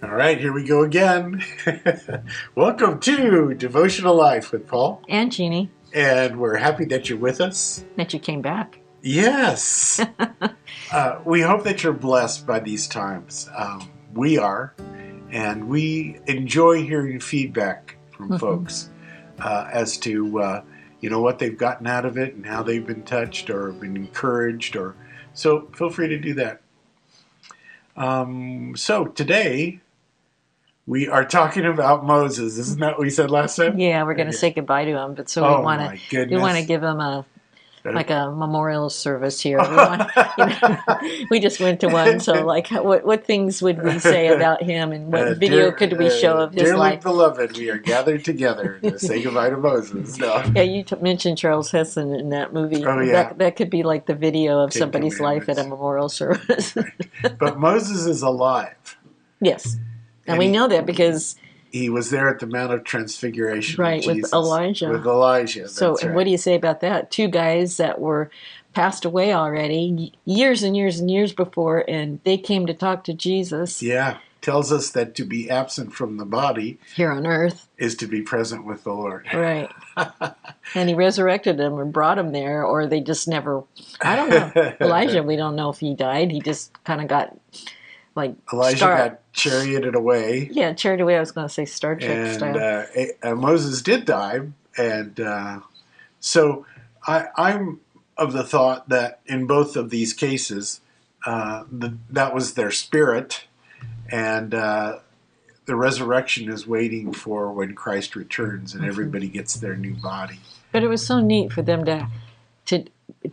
All right, here we go again. Welcome to Devotional Life with Paul. And Jeanne, And we're happy that you're with us. that you came back. Yes. We hope that you're blessed by these times. We are. And we enjoy hearing feedback from folks as to, what they've gotten out of it and how they've been touched or been encouraged. So feel free to do that. So today we are talking about Moses. Isn't that what we said last time? Yeah, we're going to say goodbye to him, but so we want to give him a memorial service here. We just went to one, so what things would we say about him, and what video could we show of his life? Dearly beloved, we are gathered together to say goodbye to Moses. No. Yeah, you mentioned Charles Heston in that movie. Oh, yeah. That could be like the video of somebody's life at a memorial service. Right. But Moses is alive. Yes. And we know that because he was there at the Mount of Transfiguration, right, with Elijah. With Elijah. So, and what do you say about that? Two guys that were passed away already, years and years and years before, and they came to talk to Jesus. Yeah, tells us that to be absent from the body here on earth is to be present with the Lord. Right. And he resurrected them and brought them there, or they just never. I don't know. Elijah, we don't know if he died. He just kind of got. Elijah got charioted away. Yeah, charioted away. I was going to say Star Trek style. Moses did die, and so I'm of the thought that in both of these cases, that was their spirit, and the resurrection is waiting for when Christ returns and everybody gets their new body. But it was so neat for them to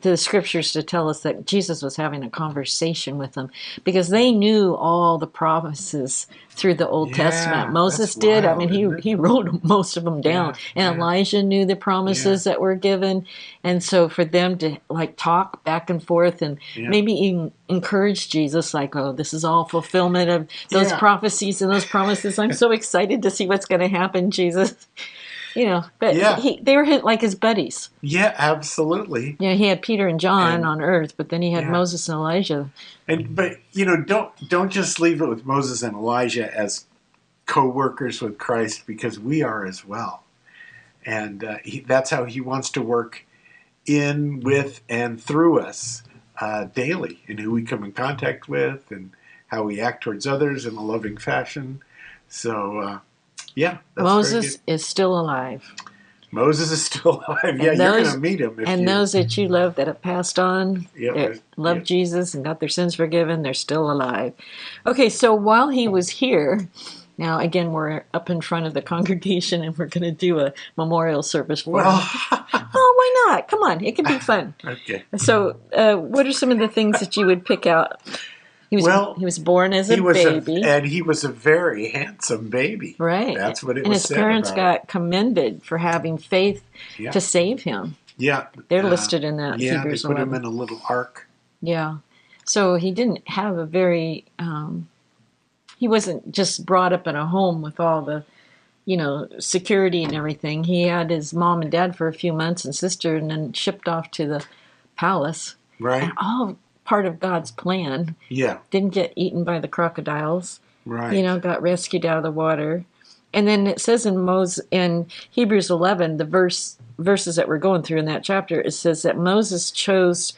the scriptures to tell us that Jesus was having a conversation with them, because they knew all the promises through the Old Testament. Moses did. Wild, I mean, he wrote most of them down. And Elijah knew the promises that were given. And so for them to talk back and forth and maybe even encourage Jesus, this is all fulfillment of those prophecies and those promises. I'm so excited to see what's going to happen, Jesus. But they were like his buddies. Yeah, absolutely. Yeah, he had Peter and John on earth, but then he had Moses and Elijah. But don't just leave it with Moses and Elijah as co-workers with Christ, because we are as well. And that's how he wants to work in, with, and through us daily, in who we come in contact with and how we act towards others in a loving fashion. So... Moses is still alive. Moses is still alive. You're going to meet him. Those that you love that have passed on, love Jesus and got their sins forgiven, they're still alive. Okay, so while he was here, now again, we're up in front of the congregation and we're going to do a memorial service for him. Why not? Come on, it can be fun. Okay. So what are some of the things that you would pick out? He was born as a baby. And he was a very handsome baby. Right. That's what it was said about. And his parents got commended for having faith to save him. Yeah. They're listed in that Hebrews 11. They put him in a little ark. Yeah. So he didn't have a very... he wasn't just brought up in a home with all the, security and everything. He had his mom and dad for a few months and sister, and then shipped off to the palace. Right. And all part of God's plan. Yeah. Didn't get eaten by the crocodiles. Right. Got rescued out of the water. And then it says in Hebrews 11, the verses that we're going through in that chapter, it says that Moses chose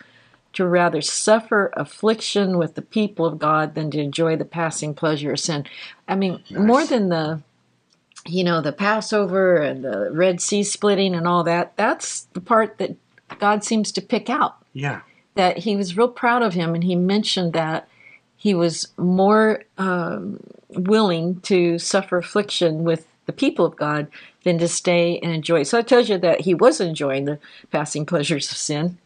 to rather suffer affliction with the people of God than to enjoy the passing pleasure of sin. I mean, more than the Passover and the Red Sea splitting and all that, that's the part that God seems to pick out. Yeah. That he was real proud of him, and he mentioned that he was more willing to suffer affliction with the people of God than to stay and enjoy. So it tells you that he was enjoying the passing pleasures of sin,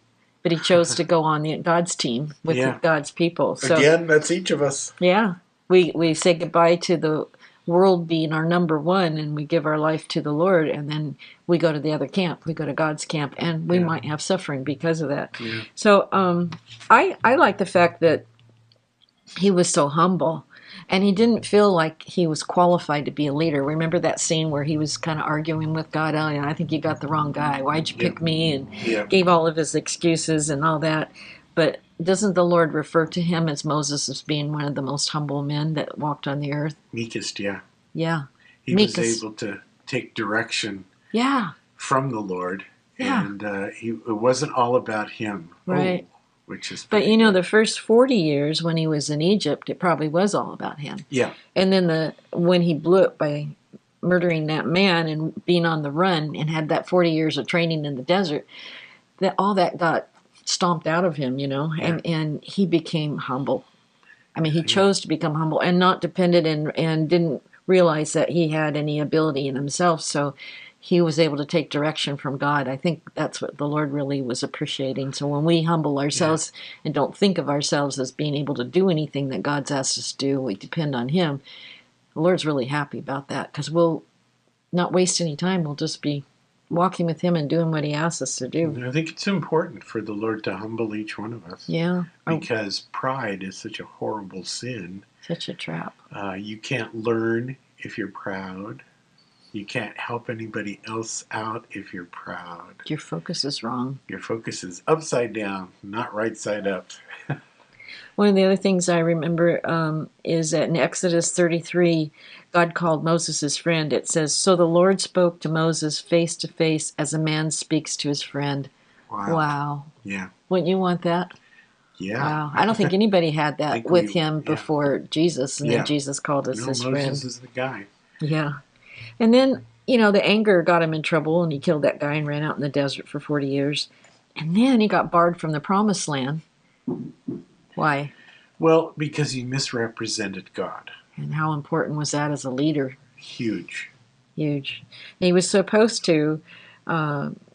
but he chose to go on God's team with God's people. So, again, that's each of us. Yeah. We say goodbye to the world being our number one, and we give our life to the Lord, and then we go to the other camp. We go to God's camp, and we might have suffering because of that. Yeah. So I like the fact that he was so humble, and he didn't feel like he was qualified to be a leader. Remember that scene where he was kind of arguing with God? Oh, I think you got the wrong guy. Why'd you pick me? And gave all of his excuses and all that. But doesn't the Lord refer to him as Moses as being one of the most humble men that walked on the earth? Meekest, yeah. Yeah. He was able to take direction from the Lord. Yeah. And it wasn't all about him. Right. Which is But you know, good. the first 40 years when he was in Egypt, it probably was all about him. Yeah. And then when he blew it by murdering that man and being on the run and had that 40 years of training in the desert, all that got stomped out of him, you know, and he became humble. I mean, he chose to become humble and not dependent and didn't realize that he had any ability in himself. So he was able to take direction from God. I think that's what the Lord really was appreciating. So when we humble ourselves and don't think of ourselves as being able to do anything that God's asked us to do, we depend on him. The Lord's really happy about that because we'll not waste any time. We'll just be walking with him and doing what he asks us to do. I think it's important for the Lord to humble each one of us. Yeah. Because pride is such a horrible sin. Such a trap. You can't learn if you're proud. You can't help anybody else out if you're proud. Your focus is wrong. Your focus is upside down, not right side up. One of the other things I remember is that in Exodus 33, God called Moses his friend. It says, "So the Lord spoke to Moses face to face as a man speaks to his friend." Wow. Yeah. Wouldn't you want that? Yeah. Wow. I don't think anybody had that with him before Jesus, and then Jesus called us his friend. Moses is the guy. Yeah. And then, you know, the anger got him in trouble, and he killed that guy and ran out in the desert for 40 years. And then he got barred from the promised land. Why? Well, because he misrepresented God. And how important was that as a leader? Huge. Huge. He was supposed to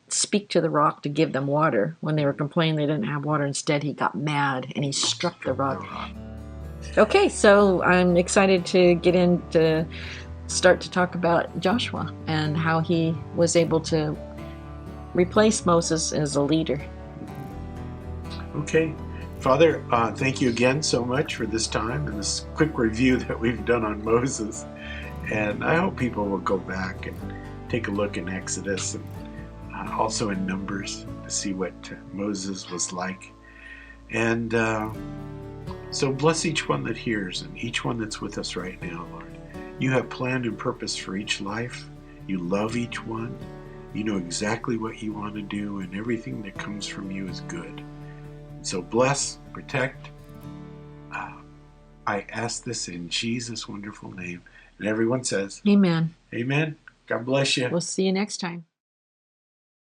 speak to the rock to give them water. When they were complaining they didn't have water, instead he got mad and he struck the rock. Okay, so I'm excited to get into start to talk about Joshua and how he was able to replace Moses as a leader. Okay. Father, thank you again so much for this time and this quick review that we've done on Moses. And I hope people will go back and take a look in Exodus and also in Numbers to see what Moses was like. And so bless each one that hears and each one that's with us right now, Lord. You have planned and purpose for each life. You love each one. You know exactly what you want to do, and everything that comes from you is good. So bless, protect. I ask this in Jesus' wonderful name. And everyone says, Amen. Amen. God bless you. We'll see you next time.